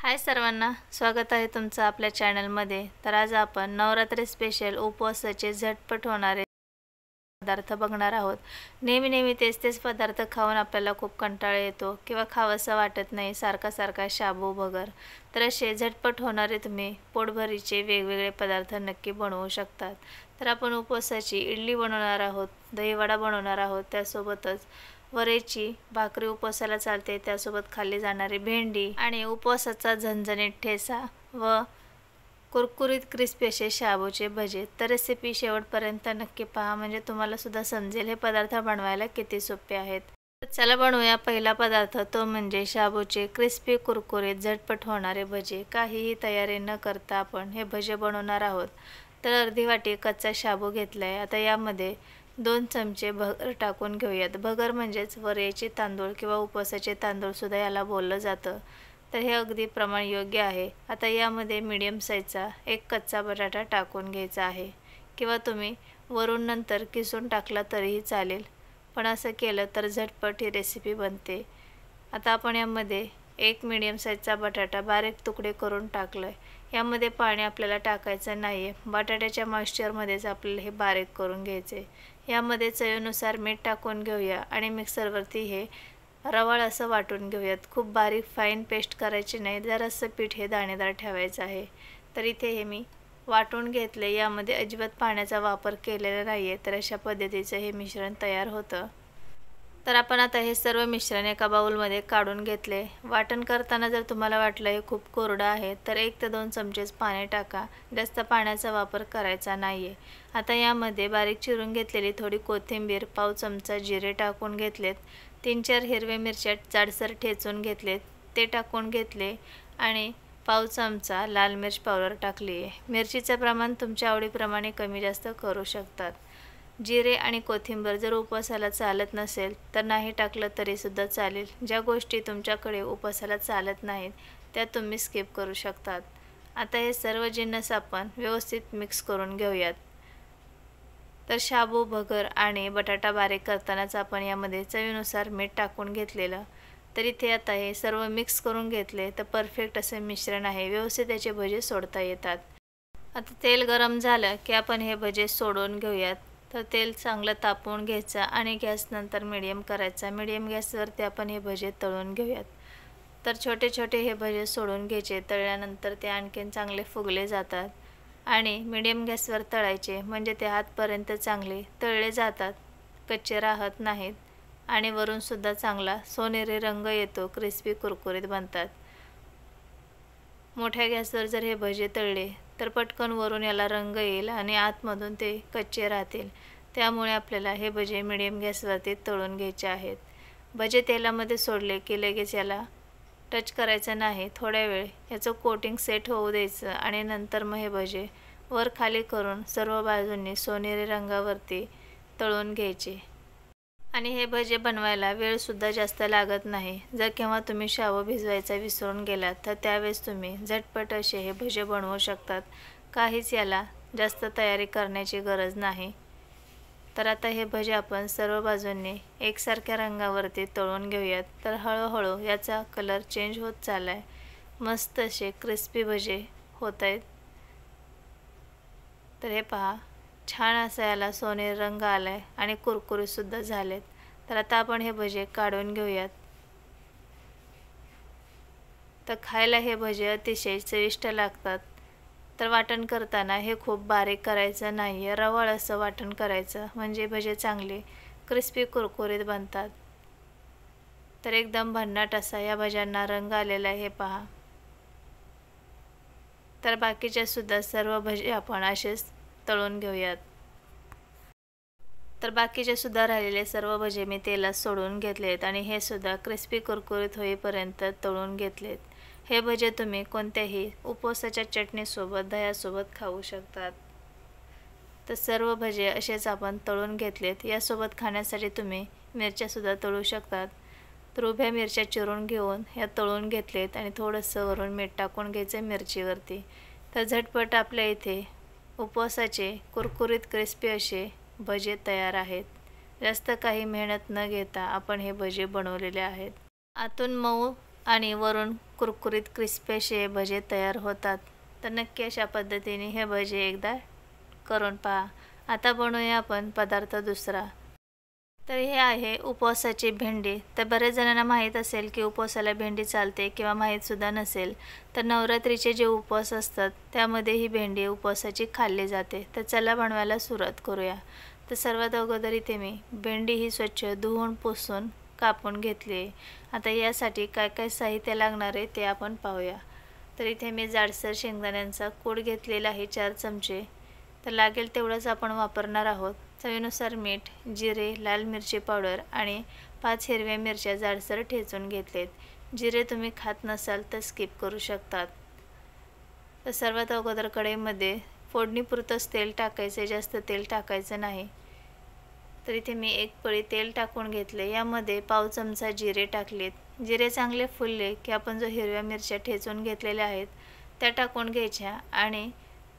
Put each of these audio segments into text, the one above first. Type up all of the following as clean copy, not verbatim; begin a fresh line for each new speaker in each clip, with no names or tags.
हाय सर्वांना, स्वागत आहे तुमचं आपल्या चॅनलमध्ये। तर आज आपण नवरात्री स्पेशल उपवासाचे झटपट होणारे पदार्थ बघणार आहोत। नेहमी तेच पदार्थ खाऊन आपल्याला खूप कंटाळा येतो किंवा खावंसं वाटत नाही सारखा शाबू भगर। तर असे झटपट होणारे तुम्ही पोटभरीचे वेगवेगळे पदार्थ नक्की बनवू शकतात। तर आपण उपवासाची इडली बनवणार आहोत, दहीवडा बनवणार आहोत, त्यासोबतच वरेची भाकरी उपवासाला चालते, त्यासोबत खाल्ली जाणारी भेंडी आणि उपवासाचा झणझणीत ठेचा व कुरकुरीत क्रिस्पी असे शाबूचे भजे। तर रेसिपी शेवटपर्यंत नक्की पहा, म्हणजे तुम्हाला सुद्धा समजेल हे पदार्थ बनवायला किती सोपे आहेत। चला बनवूया पहिला पदार्थ, तो म्हणजे शाबूचे क्रिस्पी कुरकुरीत झटपट होणारे भजे। काहीही तयारी न करता आपण हे भजे बनवणार आहोत। तर अर्धी वाटी कच्चा शाबू घेतलाय। आता यामध्ये 2 चमचे भगर टाकून घेऊयात। भगर म्हणजेच वरेचे तांदूळ किंवा उपवासाचे तांदूळ सुद्धा याला बोललं जातं। तर हे अगदी प्रमाण योग्य आहे। आता यामध्ये मीडियम साईजचा एक कच्चा बटाटा टाकून घ्यायचा आहे, किंवा तुम्ही वरून नंतर किसून टाकला तरीही चालेल, पण असं केलं तर झटपट ही रेसिपी बनते। आता आपण यामध्ये एक मीडियम साईजचा बटाटा बारीक तुकडे करून टाकलं आहे। यामध्ये पाणी आपल्याला टाकायचं नाही आहे, बटाट्याच्या मॉइश्चरमध्येच आपल्याला हे बारीक करून घ्यायचे। यामध्ये चवीनुसार मीठ टाकून घेऊया आणि मिक्सरवरती हे रवाळ असं वाटून घेऊयात। खूप बारीक फाईन पेस्ट करायची नाही, जरासं पीठ हे दाणेदार ठेवायचं आहे। तर इथे हे मी वाटून घेतले, यामध्ये अजिबात पाण्याचा वापर केलेला नाही आहे। तर अशा पद्धतीचं हे मिश्रण तयार होतं। तर आपण आता हे सर्व मिश्रण एका बाउलमध्ये काढून घेतले। वाटण करताना जर तुम्हाला वाटलं हे खूप कोरडं आहे तर 1 ते 2 चमचेच पाणी टाका, जास्त पाण्याचा वापर करायचा नाही आहे। आता यामध्ये बारीक चिरून घेतलेली थोडी कोथिंबीर, पाव चमचा जिरे टाकून घेतलेत, 3-4 हिरव्या मिरच्या जाडसर ठेचून घेतलेत ते टाकून घेतले आणि पाव चमचा लाल मिर्च पावडर टाकली आहे। मिरचीचं प्रमाण तुमच्या आवडीप्रमाणे कमी जास्त करू शकतात। जिरे आणि कोथिंबीर जर उपवासाला चालत नसेल तर नाही टाकलं तरीसुद्धा चालेल। ज्या गोष्टी तुमच्याकडे उपवासाला चालत नाहीत त्या तुम्ही स्किप करू शकतात। आता हे सर्व जिन्नस आपण व्यवस्थित मिक्स करून घेऊयात। तर शाबू, भगर आणि बटाटा बारीक करतानाच आपण यामध्ये चवीनुसार मीठ टाकून घेतलेलं। तर इथे आता हे सर्व मिक्स करून घेतले, तर परफेक्ट असे मिश्रण आहे, व्यवस्थित याचे भजे सोडता येतात। आता तेल गरम झालं की आपण हे भजे सोडून घेऊयात। तर तेल चांगलं तापवून घ्यायचं आणि गॅस नंतर मीडियम करायचा। मीडियम गॅसवरती आपण हे भजे तळून घेऊयात। तर छोटे हे भजे सोडून घ्यायचे, तळल्यानंतर ते आणखीन चांगले फुगले जातात आणि मीडियम गॅसवर तळायचे, म्हणजे ते हातपर्यंत चांगले तळले जातात, कच्चे राहत नाहीत आणि वरूनसुद्धा चांगला सोनेरी रंग येतो, क्रिस्पी कुरकुरीत बनतात। मोठ्या गॅसवर जर हे भजे तळले तर पटकन वरून याला रंग येईल आणि आतमधून ते कच्चे राहतील। त्यामुळे आपल्याला हे भजे मीडियम गॅसवरती तळून घ्यायचे आहेत। भजे तेलामध्ये सोडले की लगेच याला टच करायचं नाही, थोड्या वेळ याचं कोटिंग सेट होऊ द्यायचं आणि नंतर मग हे भजे वर खाली करून सर्व बाजूंनी सोनेरी रंगावरती तळून घ्यायचे। आणि हे भजे बनवायला वेळसुद्धा जास्त लागत नाही। जर केव्हा तुम्ही शाबू भिजवायचा विसरून गेलात तर त्यावेळेस तुम्ही झटपट असे हे भजे बनवू शकतात। काहीच याला जास्त तयारी करण्याची गरज नाही। तर आता हे भजे आपण सर्व बाजूंनी एकसारख्या रंगावरती तळून घेऊयात। तर हळूहळू याचा कलर चेंज होत चालला आहे, मस्त असे क्रिस्पी भजे होत आहेत। तर हे पहा, छान असा याला सोनेरी रंग आला आहे आणि कुरकुरीतसुद्धा झालेत। तर आता आपण हे भजे काढून घेऊयात। तर खायला हे भजे अतिशय चविष्ट लागतात। तर वाटण करताना हे खूप बारीक करायचं नाही आहे, रवाळ असं वाटण करायचं, म्हणजे भजे चांगले क्रिस्पी कुरकुरीत बनतात। तर एकदम भन्नाट असा या भज्यांना रंग आलेला आहे, हे पहा। तर बाकीचे सुद्धा सर्व भजे आपण असेच तळून घेऊयात। तर बाकीचे सुद्धा राहिलेले सर्व भजे मी तेलात सोडून घेतलेत आणि हे सुद्धा क्रिस्पी कुरकुरीत होईपर्यंत तळून घेतलेत। हे भजे तुम्ही कोणत्याही उपवासाच्या चटणीसोबत, दह्यासोबत खाऊ शकतात। तर सर्व भजे असेच आपण तळून घेतलेत। यासोबत खाण्यासाठी तुम्ही मिरच्यासुद्धा तळू शकतात। तर उभ्या मिरच्या चिरून घेऊन या तळून घेतलेत आणि थोडंसं वरून मीठ टाकून घ्यायचं मिरचीवरती। तर झटपट आपल्या इथे उपवासाचे कुरकुरीत क्रिस्पी असे भजे तयार आहेत। जास्त काही मेहनत न घेता आपण हे भजे बनवलेले आहेत। आतून मऊ आणि वरून कुरकुरीत क्रिस्पी असे भजे तयार होतात। तर नक्की अशा पद्धतीने हे भजे एकदा करून पहा। आता बनवूया आपण पदार्थ दुसरा। तर हे आहे उपवासाची भेंडी। तर बरेच जणांना माहीत असेल की उपवासाला भेंडी चालते किंवा माहीत सुद्धा नसेल तर नवरात्रीचे जे उपवास असतात त्यामध्ये ही भेंडी उपवासाची खाल्ली जाते। तर चला बनवायला सुरुवात करूया। तर सर्वात अगोदर इथे मी भेंडी ही स्वच्छ धुवून पुसून कापून घेतली। आता यासाठी काय काय साहित्य लागणार आहे ते आपण पाहूया। तर इथे मी जाडसर शेंगदाण्यांचा कूट घेतलेला आहे 4 चमचे। तर लागेल तेवढंच आपण वापरणार आहोत। चवीनुसार मीठ, जिरे, लाल मिरची पावडर आणि 5 हिरव्या मिरच्या जाडसर ठेचून घेतलेत। जिरे तुम्ही खात नसाल तर स्किप करू शकतात। तर सर्वात अगोदर कढईमध्ये फोडणीपुरतंच तेल टाकायचे, जास्त तेल टाकायचं नाही। तर इथे मी 1 पळी तेल टाकून घेतले। यामध्ये पाव चमचा जिरे टाकलेत। जिरे चांगले फुलले की आपण जो हिरव्या मिरच्या ठेचून घेतलेल्या आहेत त्या टाकून घ्यायच्या आणि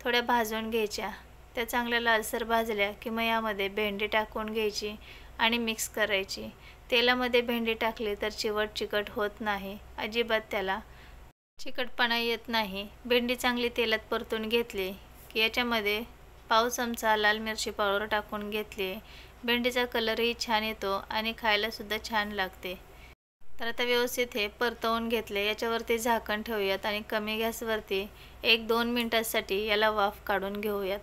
थोड्या भाजून घ्यायच्या। त्या चांगल्या लालसर भाजल्या की मग यामध्ये भेंडी टाकून घ्यायची आणि मिक्स करायची। तेलामध्ये भेंडी टाकली तर चिकट होत नाही, अजिबात त्याला चिकटपणा येत नाही। भेंडी चांगली तेलात परतून घेतली की याच्यामध्ये पाव चमचा लाल मिरची पावडर टाकून घेतली। भेंडीचा कलरही छान येतो आणि खायला सुद्धा छान लागते। तर आता व्यवस्थित हे परतवून घेतले। याच्यावरती झाकण ठेवूयात आणि कमी गॅसवरती 1-2 मिनिटांसाठी याला वाफ काढून घेऊयात।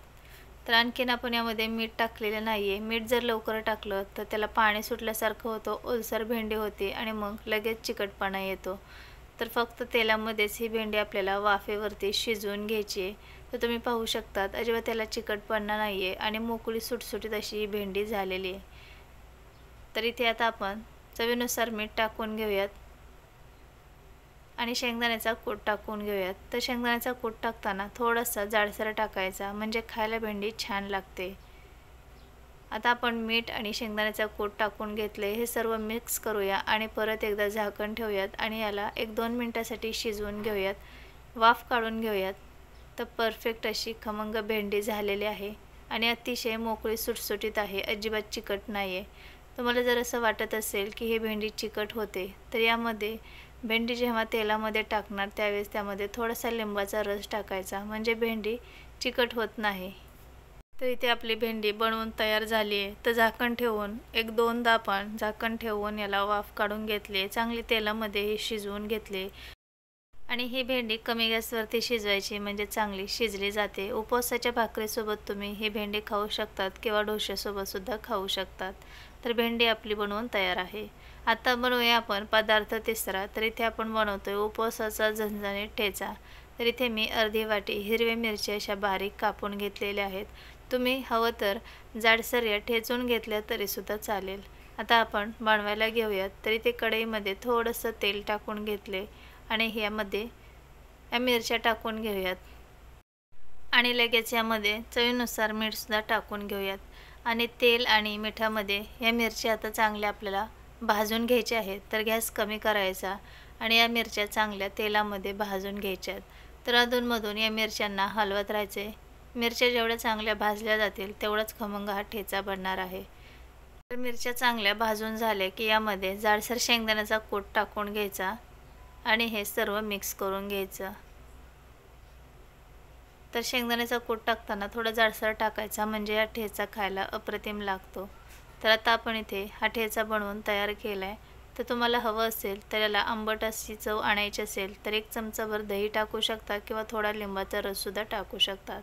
तर आणखीन आपण यामध्ये मीठ टाकलेलं नाही आहे। मीठ जर लवकर टाकलं तर त्याला पाणी सुटल्यासारखं होतं, ओलसर भेंडी होते आणि मग लगेच चिकटपणा येतो। तर फक्त तेलामध्येच ही भेंडी आपल्याला वाफेवरती शिजवून घ्यायची आहे। तर तुम्ही पाहू शकतात अजिबात त्याला चिकटपणा नाही आहे आणि मोकळी सुटसुटीत अशी ही भेंडी झालेली आहे। तर इथे आता आपण चवीनुसार मीठ टाकून घेऊयात आणि शेंगदाण्याचा कूट टाकून घेऊयात। तर शेंगदाण्याचा कूट टाकताना थोडासा जाडसर टाकायचा म्हणजे खायला भेंडी छान लागते। आता आपण मीठ आणि शेंगदाण्याचा कूट टाकून घेतले। हे सर्व मिक्स करूया आणि परत एकदा झाकण ठेवूयात आणि याला 1-2 मिनिटांसाठी शिजवून घेऊयात, वाफ काढून घेऊयात। तर परफेक्ट अशी खमंग भेंडी झालेली आहे आणि अतिशय मोकळी सुटसुटीत आहे, अजिबात चिकट नाही आहे। तुम्हाला जर असं वाटत असेल की ही भेंडी चिकट होते तर यामध्ये भेंडी जेव्हा तेलामध्ये टाकणार त्यावेळेस त्यामध्ये थोडासा लिंबाचा रस टाकायचा म्हणजे भेंडी चिकट होत नाही। तर इथे आपली भेंडी बनवून तयार झाली आहे। तर झाकण ठेवून 1-2दा आपण झाकण ठेवून याला वाफ काढून घेतली, चांगली तेलामध्ये शिजवून घेतले आणि ही भेंडी कमी गॅसवरती शिजवायची म्हणजे चांगली शिजली जाते। उपवासाच्या भाकरीसोबत तुम्ही ही भेंडी खाऊ शकतात किंवा डोश्यासोबत सुद्धा खाऊ शकतात। तर भेंडी आपली बनवून तयार आहे। आता बनवूया आपण पदार्थ तिसरा। तर इथे आपण बनवतोय उपवासाचा झणझणीत ठेचा। तर इथे मी अर्धी वाटी हिरव्या मिरच्या अशा बारीक कापून घेतलेल्या आहेत। तुम्ही हवं तर जाडसर या ठेचून घेतल्या तरी सुद्धा चालेल। आता आपण बनवायला घेऊयात। तर इथे कढईमध्ये थोडंसं तेल टाकून घेतले आणि यामध्ये या मिरच्या टाकून घेऊयात आणि लगेच यामध्ये चवीनुसार मीठ सुद्धा टाकून घेऊयात आणि तेल आणि मिठामध्ये या मिरच्या आता चांगल्या आपल्याला भाजून घ्यायच्या आहेत। तर गॅस कमी करायचा आणि या मिरच्या चांगल्या तेलामध्ये भाजून घ्यायच्यात। तर अधूनमधून या मिरच्यांना हलवत राहायचे। मिरच्या जेवढ्या चांगल्या भाजल्या जातील तेवढाच खमंग हा ठेचा बनणार आहे। तर मिरच्या चांगल्या भाजून झाल्या की यामध्ये जाडसर शेंगदाण्याचा कूट टाकून घ्यायचा आणि हे सर्व मिक्स करून घ्यायचं। तर शेंगदाण्याचा कूट टाकताना थोडा जाडसर टाकायचा म्हणजे हा ठेचा खायला अप्रतिम लागतो। तर आता आपण इथे हा ठेचा बनवून तयार केला आहे। तर तुम्हाला हवं असेल तर याला आंबट अशी चव आणायची असेल तर 1 चमचाभर दही टाकू शकता किंवा थोडा लिंबाचा रससुद्धा टाकू शकतात।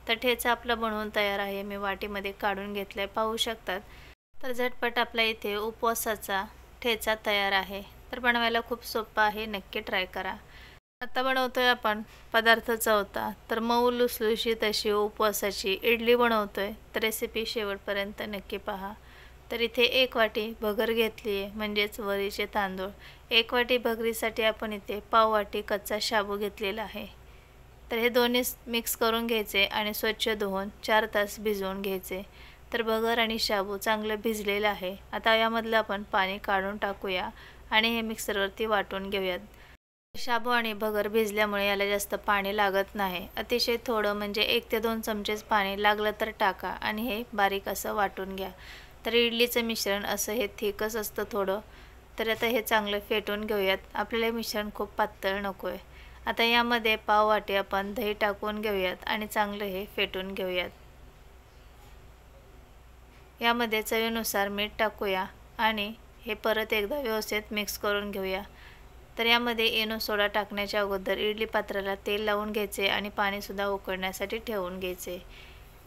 तर ठेचा आपला बनवून तयार आहे। मी वाटीमध्ये काढून घेतला आहे, पाहू शकतात। तर झटपट आपला इथे उपवासाचा ठेचा तयार आहे। तर बनवायला खूप सोपा आहे, नक्की ट्राय करा। आता बनवतोय आपण पदार्थ चौथा। तर मऊ लुसलुशीत अशी उपवासाची इडली बनवतोय। तर रेसिपी शेवटपर्यंत नक्की पहा। तर इथे 1 वाटी भगर घेतली आहे म्हणजेच वरीचे तांदूळ। 1 वाटी भगरीसाठी आपण इथे पाव वाटी कच्चा शाबू घेतलेला आहे। तर हे दोन्ही मिक्स करून घ्यायचे आणि स्वच्छ धुवून 4 तास भिजवून घ्यायचे। तर भगर आणि शाबू चांगलं भिजलेलं आहे। आता यामधलं आपण पाणी काढून टाकूया आणि हे मिक्सरवरती वाटून घेऊयात। शाबू आणि भगर भिजल्यामुळे याला जास्त पाणी लागत नाही, अतिशय थोडं म्हणजे 1 ते 2 चमचेच पाणी लागलं तर टाका आणि हे बारीक असं वाटून घ्या। तर इडलीचं मिश्रण असं हे थिकच असतं थोडं। तर आता हे चांगलं फेटून घेऊयात. आपल्याला मिश्रण खूप पातळ नको आहे. आता यामध्ये पाव वाटी आपण दही टाकून घेऊयात आणि चांगलं हे फेटून घेऊयात. यामध्ये चवीनुसार मीठ टाकूया आणि हे परत एकदा व्यवस्थित मिक्स करून घेऊया. तर यामध्ये इनो सोडा टाकण्याच्या अगोदर इडली पात्राला तेल लावून घ्यायचे आणि पाणीसुद्धा उकळण्यासाठी ठेवून घ्यायचे.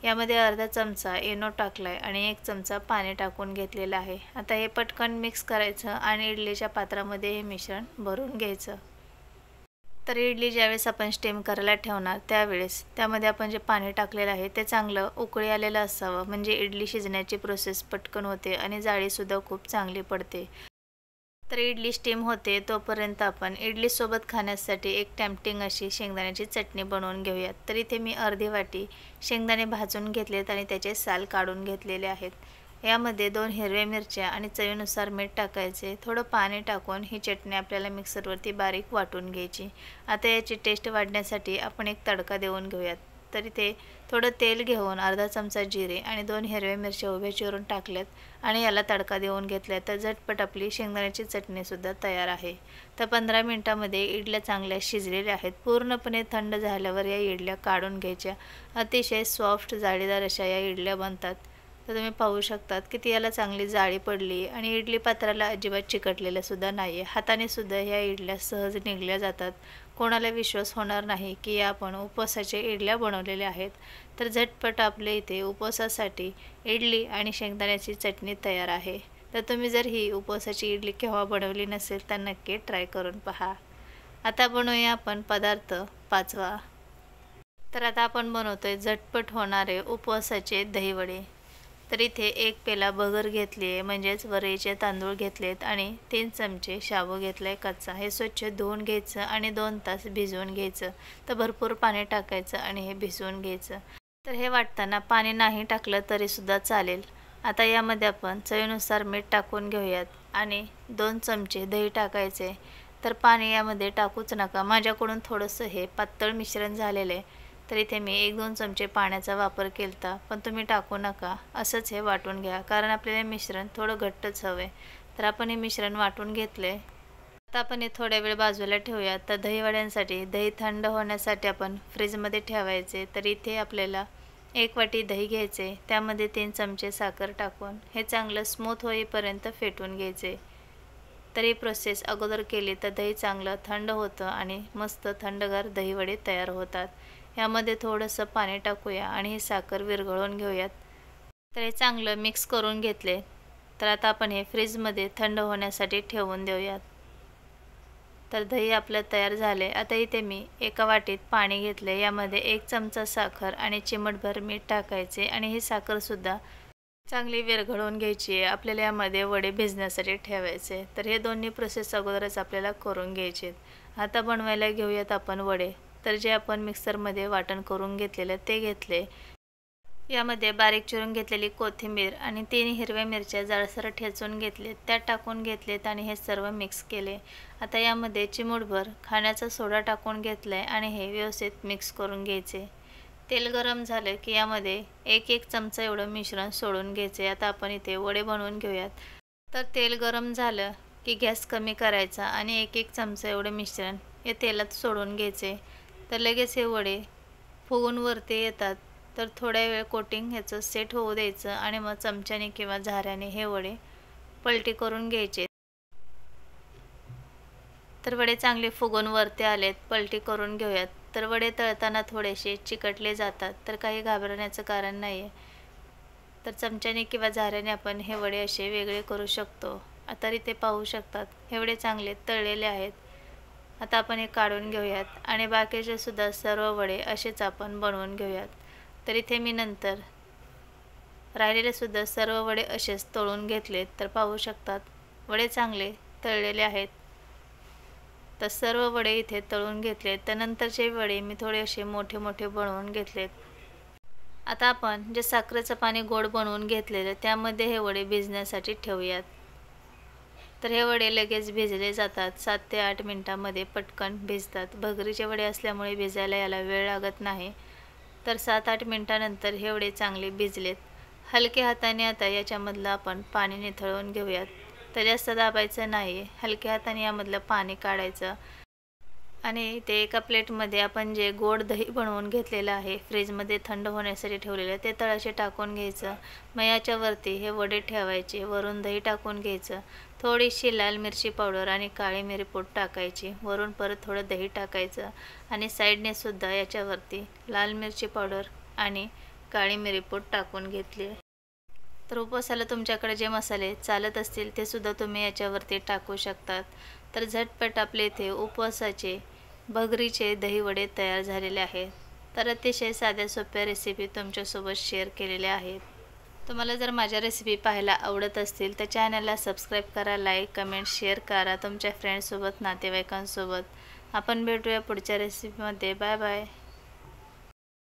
यामध्ये अर्धा चमचा इनो टाकलाय आणि 1 चमचा पाणी टाकून घेतलेलं आहे. आता हे पटकन मिक्स करायचं आणि इडलीच्या पात्रामध्ये हे मिश्रण भरून घ्यायचं. तर इडली ज्यावेळेस आपण स्टीम करायला ठेवणार त्यावेळेस त्यामध्ये आपण जे पाणी टाकलेलं आहे ते चांगलं उकळी आलेलं असावं, म्हणजे इडली शिजण्याची प्रोसेस पटकन होते आणि जाळीसुद्धा खूप चांगली पडते. तर इडली स्टीम होते तोपर्यंत आपण इडलीसोबत खाण्यासाठी एक टेम्पटिंग अशी शेंगदाण्याची चटणी बनवून घेऊयात. तर इथे मी अर्धी वाटी शेंगदाणे भाजून घेतलेत आणि त्याचे साल काढून घेतलेले आहेत. यामध्ये 2 हिरव्या मिरच्या आणि चवीनुसार मीठ टाकायचे. थोडं पाणी टाकून ही चटणी आपल्याला मिक्सरवरती बारीक वाटून घ्यायची. आता याची टेस्ट वाढण्यासाठी आपण एक तडका देऊन घेऊयात. तर इथे थोडं तेल घेऊन अर्धा चमचा जिरे आणि 2 हिरव्या मिरच्या उभ्या चिरून टाकल्यात आणि याला तडका देऊन घेतला. तर झटपट आपली शेंगदाण्याची चटणीसुद्धा तयार आहे. तर 15 मिनिटांमध्ये इडल्या चांगल्या शिजलेल्या आहेत. पूर्णपणे थंड झाल्यावर या इडल्या काढून घ्यायच्या. अतिशय सॉफ्ट जाळीदार अशा या इडल्या बनतात. तर तुम्ही पाहू शकतात किती याला चांगली जाळी पडली आणि इडली पात्राला अजिबात चिकटलेलं सुद्धा नाही आहे. हाताने सुद्धा ह्या इडल्या सहज निघल्या जातात. कोणाला विश्वास होणार नाही की या आपण उपवासाच्या इडल्या बनवलेल्या आहेत. तर झटपट आपल्या इथे उपवासासाठी इडली आणि शेंगदाण्याची चटणी तयार आहे. तर तुम्ही जर ही उपवासाची इडली केव्हा बनवली नसेल तर नक्की ट्राय करून पहा. आता बनवूया आपण पदार्थ 5वा. तर आता आपण बनवतोय झटपट होणारे उपवासाचे दहीवडे. तर इथे 1 पेला बगर घेतली आहे, म्हणजेच वरईचे तांदूळ घेतलेत आणि 3 चमचे शाबू घेतलाय कच्चा. हे स्वच्छ धुवून घ्यायचं आणि 2 तास भिजवून घ्यायचं. तर भरपूर पाणी टाकायचं आणि हे भिजवून घ्यायचं. तर हे वाटताना पाणी नाही टाकलं तरीसुद्धा चालेल. आता यामध्ये आपण चवीनुसार मीठ टाकून घेऊयात आणि 2 चमचे दही टाकायचे. तर पाणी यामध्ये टाकूच नका. माझ्याकडून थोडंसं हे पातळ मिश्रण झालेलं आहे, तर इथे मी 1-2 चमचे पाण्याचा वापर केलता, पण तुम्ही टाकू नका. असंच हे वाटून घ्या, कारण आपल्याला मिश्रण थोडं घट्टच हवं आहे. तर आपण हे मिश्रण वाटून घेतले. आता आपण हे थोड्या वेळ बाजूला ठेवूया. तर दहीवड्यांसाठी दही थंड होण्यासाठी आपण फ्रीजमध्ये ठेवायचे. तर इथे आपल्याला 1 वाटी दही घ्यायचे, त्यामध्ये 3 चमचे साखर टाकून हे चांगलं स्मूथ होईपर्यंत फेटून घ्यायचे. तर ही प्रोसेस अगोदर केली तर दही चांगलं थंड होतं आणि मस्त थंडगार दहीवडे तयार होतात. यामध्ये थोडंसं पाणी टाकूया आणि ही साखर विरघळून घेऊयात. तर हे चांगलं मिक्स करून घेतले. तर आता आपण हे फ्रीजमध्ये थंड होण्यासाठी ठेवून देऊयात. तर दही आपलं तयार झाले. आता इथे मी एका वाटीत पाणी घेतले. यामध्ये 1 चमचा साखर आणि चिमटभर मीठ टाकायचे आणि ही साखरसुद्धा चांगली विरघळवून घ्यायची आहे. आपल्याला यामध्ये वडे भिजण्यासाठी ठेवायचे. तर हे दोन्ही प्रोसेस अगोदरच आपल्याला करून घ्यायचे. आता बनवायला घेऊयात आपण वडे. तर जे आपण मिक्सरमध्ये वाटण करून घेतलेलं ते घेतले. यामध्ये बारीक चिरून घेतलेली कोथिंबीर आणि 3 हिरव्या मिरच्या जाडसर ठेचून घेतलेत, त्या टाकून घेतलेत आणि हे सर्व मिक्स केले. आता यामध्ये चिमूटभर खाण्याचा सोडा टाकून घेतलाय आणि हे व्यवस्थित मिक्स करून घ्यायचे. तेल गरम झालं की यामध्ये 1-1 चमचा एवढं मिश्रण सोडून घ्यायचे. आता आपण इथे वडे बनवून घेऊयात. तर तेल गरम झालं की गॅस कमी करायचा आणि 1-1 चमचा एवढं मिश्रण या तेलात सोडून घ्यायचे. तर लगेच हे वडे फुगून वरती येतात. तर थोड्या वेळ कोटिंग ह्याचं सेट होऊ द्यायचं आणि मग चमच्याने किंवा झाऱ्याने हे वडे पलटी करून घ्यायचे. तर वडे चांगले फुगून वरती आलेत, पलटी करून घेऊयात. तर वडे तळताना थोडेसे चिकटले जातात, तर काही घाबरण्याचं कारण नाही आहे. तर चमच्याने किंवा झाऱ्याने आपण हे वडे असे वेगळे करू शकतो. आता इथे पाहू शकतात हे वडे चांगले तळलेले आहेत. आता आपण हे काढून घेऊयात आणि बाकीचे सुद्धा सर्व वडे असेच आपण बनवून घेऊयात. तर इथे मी नंतर राहिलेले सुद्धा सर्व वडे असेच तळून घेतलेत. तर पाहू शकतात वडे चांगले तळलेले आहेत. तर सर्व वडे इथे तळून घेतलेत. तर नंतरचे वडे मी थोडे असे मोठे मोठे बनवून घेतलेत. आता आपण जे साखरेचं पाणी गोड बनवून घेतलेलं त्यामध्ये हे वडे भिजण्यासाठी ठेवूयात. तर हे वडे लगेच भिजले जातात. 7 ते 8 मिनिटांमध्ये पटकन भिजतात. भगरीचे वडे असल्यामुळे भिजायला याला वेळ लागत नाही. तर 7-8 मिनिटांनंतर हे वडे चांगले भिजलेत. हलक्या हाताने आता याच्यामधलं आपण पाणी निथळून घेऊयात. तर जास्त दाबायचं नाही, हलक्या हाताने यामधलं पाणी काढायचं आणि ते एका प्लेटमध्ये आपण जे गोड दही बनवून घेतलेलं आहे, फ्रीजमध्ये थंड होण्यासाठी ठेवलेलं, ते तळाशी टाकून घ्यायचं। मग याच्यावरती हे वडे ठेवायचे, वरून दही टाकून घ्यायचं, थोडीशी लाल मिरची पावडर आणि काळी मिरी पूड टाकायची, वरून परत थोडं दही टाकायचं आणि साईडने सुद्धा याच्यावरती लाल मिरची पावडर आणि काळी मिरी पूड टाकून घेतली। तर उपवासाला तुमच्याकडे जे मसाले चालत असतील ते सुद्धा तुम्ही याच्यावरती टाकू शकतात। तर झटपट आपले इथे उपवासाचे भगरीचे दहीवडे तयार झालेले आहेत। तर अतिशय साध्या सोप्या रेसिपी तुमच्यासोबत शेअर केलेल्या आहेत। तुम्हाला जर माझ्या रेसिपी पाहायला आवडत असतील तर चॅनलला सबस्क्राईब करा, लाईक, कमेंट, शेअर करा तुमच्या फ्रेंड्ससोबत, नातेवाईकांसोबत। आपण भेटूया पुढच्या रेसिपीमध्ये। Bye bye.